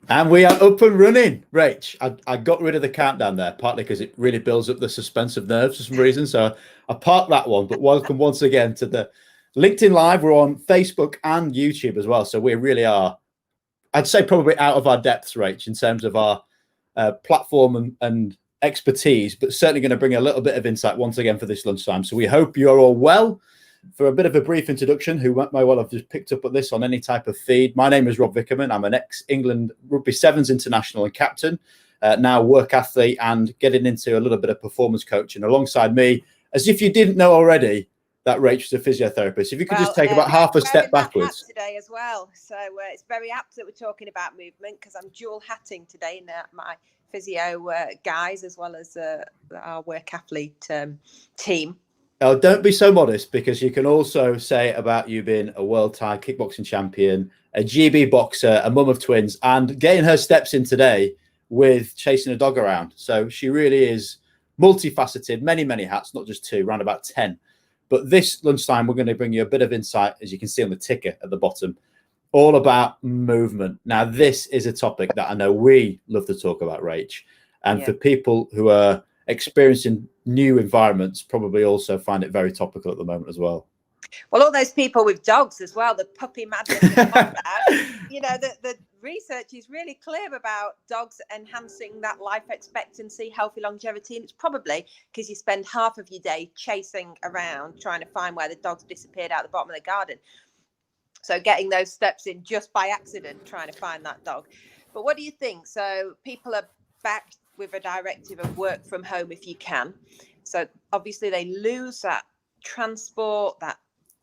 And we are up and running, Rach. I got rid of the countdown there, partly because it really builds up the suspense of nerves for some reason. So I parked that one, but welcome once again to the LinkedIn Live. We're on Facebook and YouTube as well. So we really are, I'd say, probably out of our depths, Rach, in terms of our platform and expertise, but certainly going to bring a little bit of insight once again for this lunchtime. So we hope you're all well. For a bit of a brief introduction, who may well have just picked up at this on any type of feed. My name is Rob Vickerman. I'm an ex-England Rugby Sevens international and captain, now work athlete and getting into a little bit of performance coaching. Alongside me, as if you didn't know already, that Rach was a physiotherapist. If you could just take about half a step backwards. Today as well. So it's very apt that we're talking about movement because I'm dual hatting today in my physio guys as well as our work athlete team. Oh, don't be so modest, because you can also say about you being a world Thai kickboxing champion, a GB boxer, a mum of twins, and getting her steps in today with chasing a dog around. So she really is multifaceted, many, many hats, not just two, around about 10. But this lunchtime, we're going to bring you a bit of insight, as you can see on the ticker at the bottom, all about movement. Now, this is a topic that I know we love to talk about, Rach. And for people who are experiencing new environments, probably also find it very topical at the moment as well. Well, all those people with dogs as well, the puppy madness and all that, you know, the research is really clear about dogs enhancing that life expectancy, healthy longevity. And it's probably because you spend half of your day chasing around trying to find where the dog's disappeared out the bottom of the garden. So getting those steps in just by accident, trying to find that dog. But what do you think? So people are back with a directive of work from home if you can. So obviously they lose that transport, that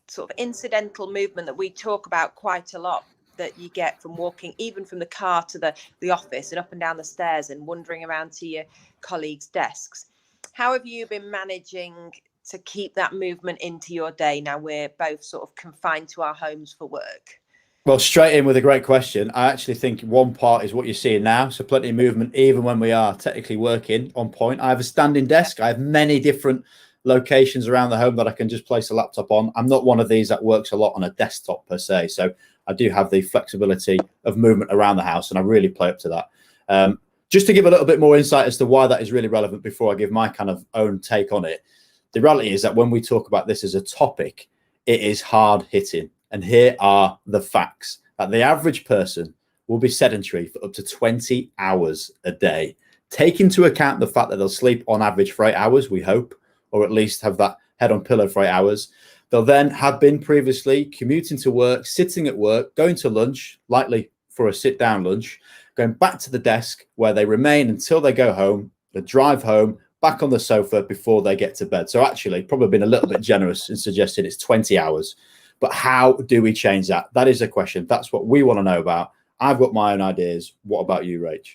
sort of incidental movement that we talk about quite a lot, that you get from walking, even from the car to the office and up and down the stairs and wandering around to your colleagues' desks. How have you been managing to keep that movement into your day now we're both sort of confined to our homes for work? Well, straight in with a great question. I actually think one part is what you're seeing now. So plenty of movement, even when we are technically working on point. I have a standing desk. I have many different locations around the home that I can just place a laptop on. I'm not one of these that works a lot on a desktop per se. So I do have the flexibility of movement around the house, and I really play up to that. Just to give a little bit more insight as to why that is really relevant before I give my kind of own take on it. The reality is that when we talk about this as a topic, it is hard hitting. And here are the facts: that the average person will be sedentary for up to 20 hours a day. Take into account the fact that they'll sleep on average for 8 hours, we hope, or at least have that head on pillow for 8 hours. They'll then have been previously commuting to work, sitting at work, going to lunch, likely for a sit down lunch, going back to the desk where they remain until they go home, they drive home, back on the sofa before they get to bed. So actually probably been a little bit generous in suggesting it's 20 hours. But how do we change that? That is a question. That's what we want to know about. I've got my own ideas. What about you, Rach?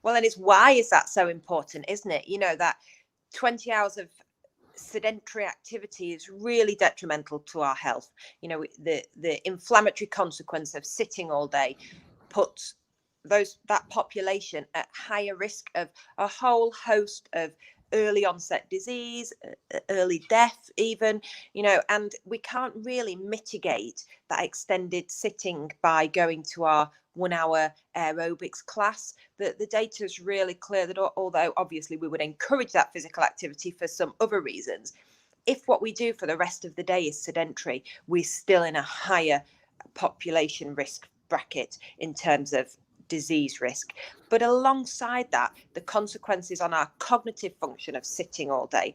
Well, and it's why is that so important, isn't it? You know, that 20 hours of sedentary activity is really detrimental to our health. You know, the inflammatory consequence of sitting all day puts that population at higher risk of a whole host of early onset disease, early death even, you know, and we can't really mitigate that extended sitting by going to our 1 hour aerobics class. The data is really clear that although obviously we would encourage that physical activity for some other reasons, if what we do for the rest of the day is sedentary, we're still in a higher population risk bracket in terms of disease risk. But alongside that, the consequences on our cognitive function of sitting all day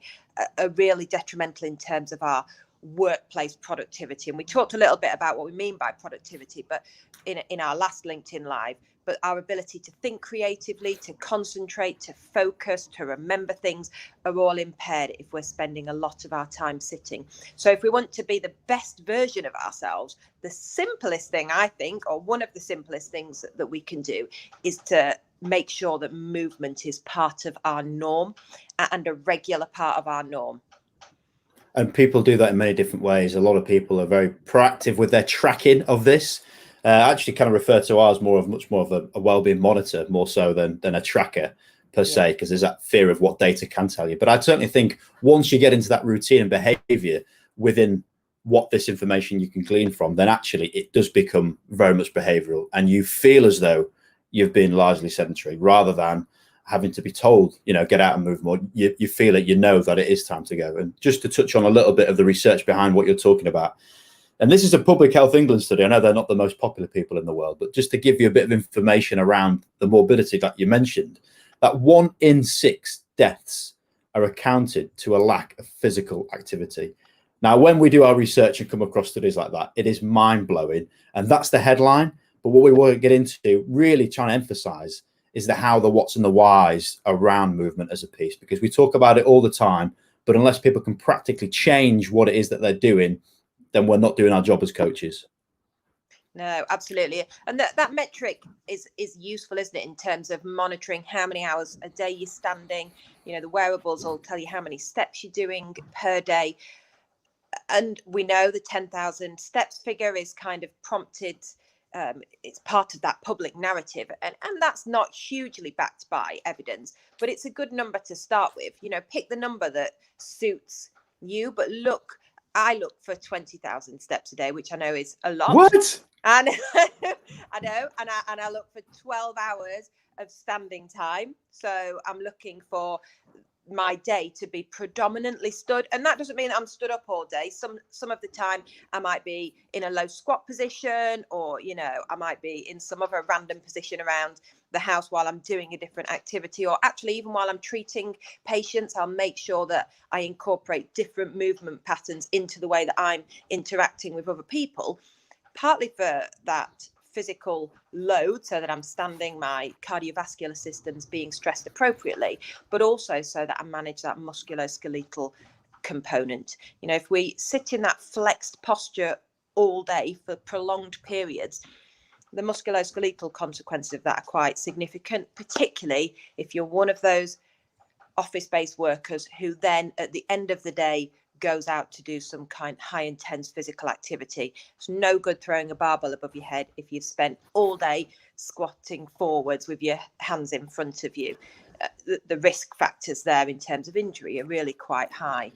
are really detrimental in terms of our workplace productivity. And we talked a little bit about what we mean by productivity, but in our last LinkedIn Live, but our ability to think creatively, to concentrate, to focus, to remember things are all impaired if we're spending a lot of our time sitting. So if we want to be the best version of ourselves, the simplest thing, I think, or one of the simplest things that we can do is to make sure that movement is part of our norm and a regular part of our norm. And people do that in many different ways. A lot of people are very proactive with their tracking of this. I actually kind of refer to ours much more of a well-being monitor, more so than a tracker per se, because there's that fear of what data can tell you. But I certainly think once you get into that routine and behavior within what this information you can glean from, then actually it does become very much behavioral, and you feel as though you've been largely sedentary, rather than having to be told, get out and move more. You feel it, that it is time to go. And just to touch on a little bit of the research behind what you're talking about, and this is a Public Health England study. I know they're not the most popular people in the world, but just to give you a bit of information around the morbidity that you mentioned, that 1 in 6 deaths are accounted to a lack of physical activity. Now, when we do our research and come across studies like that, it is mind-blowing. And that's the headline. But what we want to get into, really trying to emphasize, is the how, the what's, and the whys around movement as a piece, because we talk about it all the time, but unless people can practically change what it is that they're doing, then we're not doing our job as coaches. No, absolutely. And that metric is useful, isn't it, in terms of monitoring how many hours a day you're standing. The wearables will tell you how many steps you're doing per day. And we know the 10,000 steps figure is kind of prompted. It's part of that public narrative, and that's not hugely backed by evidence, but it's a good number to start with. Pick the number that suits you, but I look for 20,000 steps a day, which I know is a lot. What? And I know, and I look for 12 hours of standing time. So I'm looking for my day to be predominantly stood, and that doesn't mean that I'm stood up all day. Some of the time I might be in a low squat position, or I might be in some other random position around the house while I'm doing a different activity, or actually even while I'm treating patients. I'll make sure that I incorporate different movement patterns into the way that I'm interacting with other people, partly for that physical load, so that I'm standing, my cardiovascular system's being stressed appropriately, but also so that I manage that musculoskeletal component. If we sit in that flexed posture all day for prolonged periods, the musculoskeletal consequences of that are quite significant, particularly if you're one of those office-based workers who then at the end of the day goes out to do some kind of high intense physical activity. It's no good throwing a barbell above your head if you've spent all day squatting forwards with your hands in front of you. The risk factors there in terms of injury are really quite high.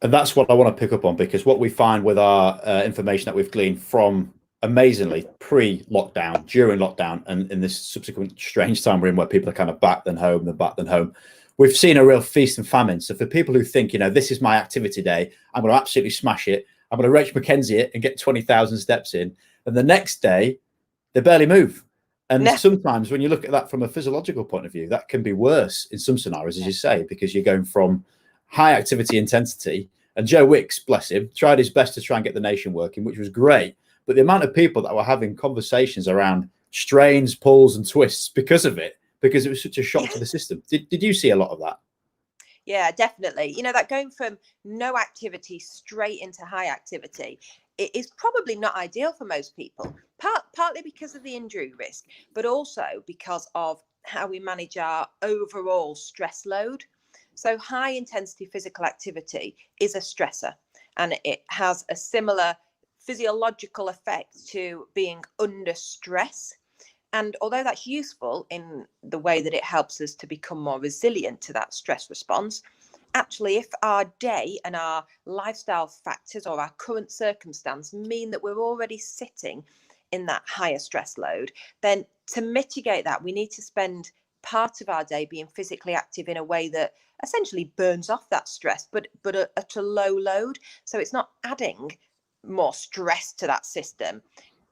And that's what I want to pick up on, because what we find with our information that we've gleaned from, amazingly, pre-lockdown, during lockdown, and in this subsequent strange time we're in, where people are kind of back then home, we've seen a real feast and famine. So for people who think, this is my activity day, I'm going to absolutely smash it, I'm going to Rach McKenzie it and get 20,000 steps in, and the next day they barely move. And sometimes when you look at that from a physiological point of view, that can be worse in some scenarios, as you say, because you're going from high activity intensity. And Joe Wicks, bless him, tried his best to try and get the nation working, which was great. But the amount of people that were having conversations around strains, pulls and twists because of it, because it was such a shock to the system. Did you see a lot of that? Yeah, definitely. That going from no activity straight into high activity, it is probably not ideal for most people, partly because of the injury risk, but also because of how we manage our overall stress load. So high intensity physical activity is a stressor, and it has a similar physiological effect to being under stress. And although that's useful in the way that it helps us to become more resilient to that stress response, actually, if our day and our lifestyle factors or our current circumstance mean that we're already sitting in that higher stress load, then to mitigate that, we need to spend part of our day being physically active in a way that essentially burns off that stress, but at a low load. So it's not adding more stress to that system.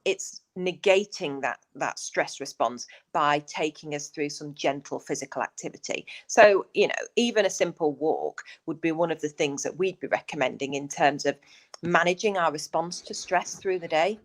It's negating that stress response by taking us through some gentle physical activity. So, even a simple walk would be one of the things that we'd be recommending in terms of managing our response to stress through the day.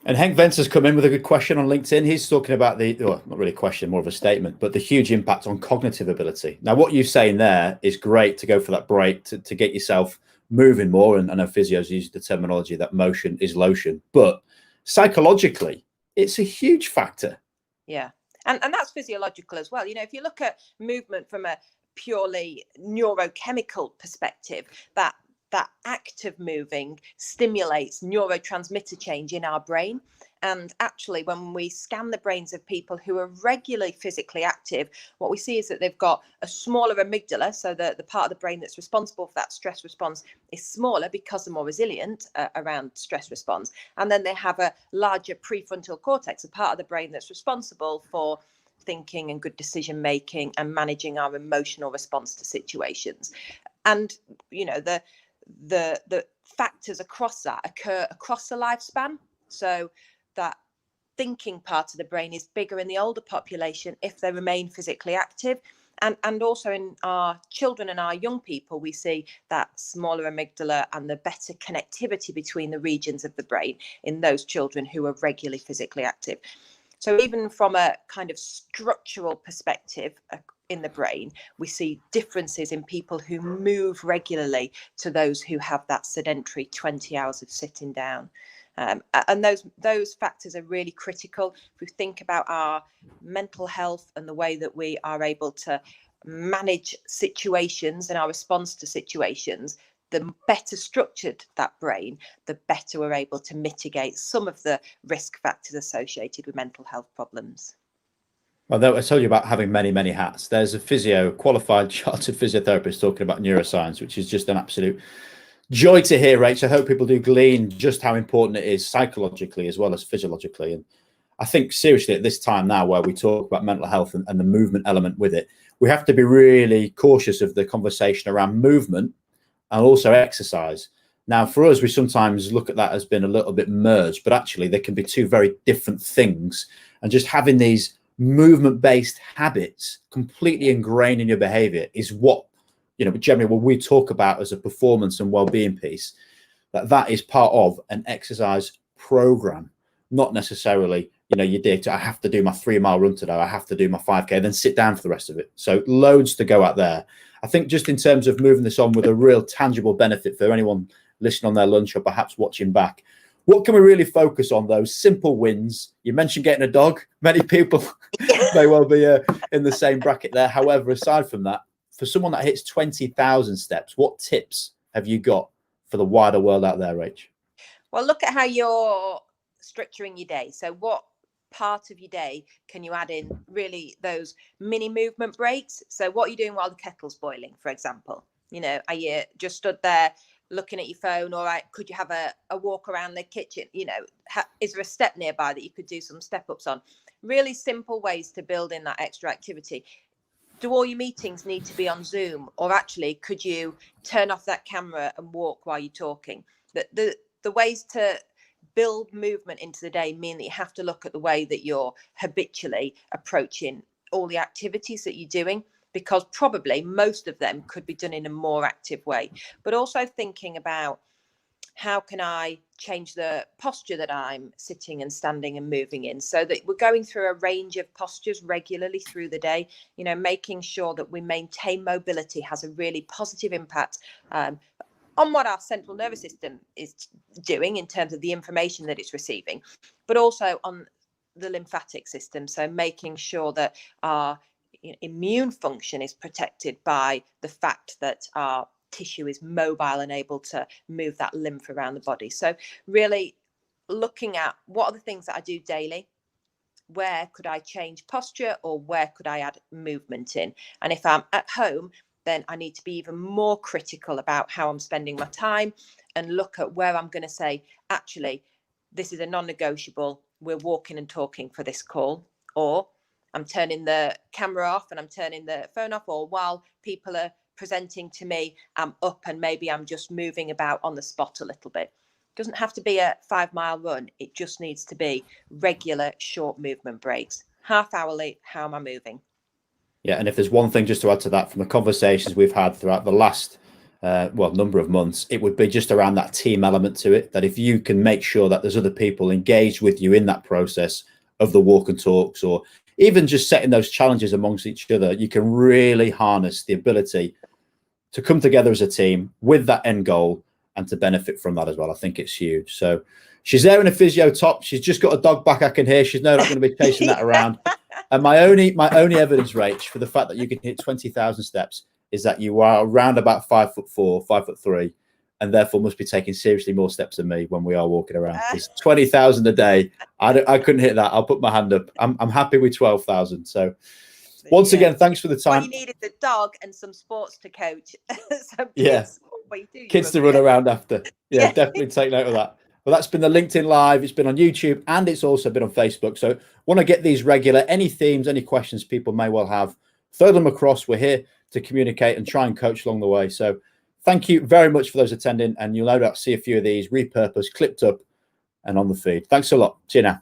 And Henk Vence has come in with a good question on LinkedIn. He's talking about not really a question, more of a statement, but the huge impact on cognitive ability. Now, what you're saying there is great, to go for that break, to get yourself moving more. And I know physios use the terminology that motion is lotion, but psychologically, it's a huge factor. Yeah. And that's physiological as well. If you look at movement from a purely neurochemical perspective, that that act of moving stimulates neurotransmitter change in our brain. And actually, when we scan the brains of people who are regularly physically active, what we see is that they've got a smaller amygdala. So the part of the brain that's responsible for that stress response is smaller because they're more resilient around stress response. And then they have a larger prefrontal cortex, a part of the brain that's responsible for thinking and good decision making and managing our emotional response to situations. And, you know, the factors across that occur across the lifespan. So that thinking part of the brain is bigger in the older population if they remain physically active. And also in our children and our young people, we see that smaller amygdala and the better connectivity between the regions of the brain in those children who are regularly physically active. So even from a kind of structural perspective in the brain, we see differences in people who move regularly to those who have that sedentary 20 hours of sitting down. And those factors are really critical. If we think about our mental health and the way that we are able to manage situations and our response to situations, the better structured that brain, the better we're able to mitigate some of the risk factors associated with mental health problems. Well, I told you about having many, many hats. There's a qualified chartered physiotherapist talking about neuroscience, which is just an absolute joy to hear, Rach. I hope people do glean just how important it is psychologically as well as physiologically. And I think seriously at this time now where we talk about mental health and the movement element with it, we have to be really cautious of the conversation around movement and also exercise. Now, for us, we sometimes look at that as being a little bit merged, but actually they can be two very different things. And just having these movement-based habits completely ingrained in your behavior is what, you know, generally what we talk about as a performance and well-being piece, that is part of an exercise program, not necessarily, you know, you did, I have to do my 3-mile run today, I have to do my 5K, then sit down for the rest of it. So loads to go out there. I think just in terms of moving this on with a real tangible benefit for anyone listening on their lunch or perhaps watching back, what can we really focus on? Those simple wins. You mentioned getting a dog. Many people may well be in the same bracket there. However, aside from that, for someone that hits 20,000 steps, what tips have you got for the wider world out there, Rach? Well, look at how you're structuring your day. So what part of your day can you add in really those mini movement breaks? So what are you doing while the kettle's boiling, for example? You know, are you just stood there looking at your phone, or could you have a walk around the kitchen? You know, is there a step nearby that you could do some step ups on? Really simple ways to build in that extra activity. Do all your meetings need to be on Zoom, or actually could you turn off that camera and walk while you're talking? The ways to build movement into the day mean that you have to look at the way that you're habitually approaching all the activities that you're doing, because probably most of them could be done in a more active way. But also thinking about, how can I change the posture that I'm sitting and standing and moving in, so that we're going through a range of postures regularly through the day, you know, making sure that we maintain mobility has a really positive impact on what our central nervous system is doing in terms of the information that it's receiving, but also on the lymphatic system. So making sure that our immune function is protected by the fact that our tissue is mobile and able to move that lymph around the body. So really looking at what are the things that I do daily, where could I change posture, or where could I add movement in? And if I'm at home, then I need to be even more critical about how I'm spending my time and look at where I'm going to say, actually, this is a non-negotiable. We're walking and talking for this call, or I'm turning the camera off and I'm turning the phone off, or while people are presenting to me, I'm up and maybe I'm just moving about on the spot a little bit. It doesn't have to be a 5-mile run. It just needs to be regular short movement breaks. Half hourly, how am I moving? Yeah, and if there's one thing just to add to that from the conversations we've had throughout the last number of months, it would be just around that team element to it, that if you can make sure that there's other people engaged with you in that process of the walk and talks, or even just setting those challenges amongst each other, you can really harness the ability to come together as a team with that end goal and to benefit from that as well. I think it's huge. So she's there in a physio top. She's just got a dog back, I can hear. She's not going to be chasing that around. And my only evidence, Rach, for the fact that you can hit 20,000 steps is that you are around about 5'4", 5'3", and therefore must be taking seriously more steps than me when we are walking around. Because 20,000 a day, I couldn't hit that. I'll put my hand up. I'm happy with 12,000. So once again, thanks for the time. All you need is a dog and some sports to coach. Some kids, kids to run around after. Yeah, definitely take note of that. Well, that's been the LinkedIn Live. It's been on YouTube, and it's also been on Facebook. So want to get these regular, any themes, any questions people may well have, throw them across. We're here to communicate and try and coach along the way. So thank you very much for those attending, and you'll no doubt see a few of these repurposed, clipped up, and on the feed. Thanks a lot. See you now.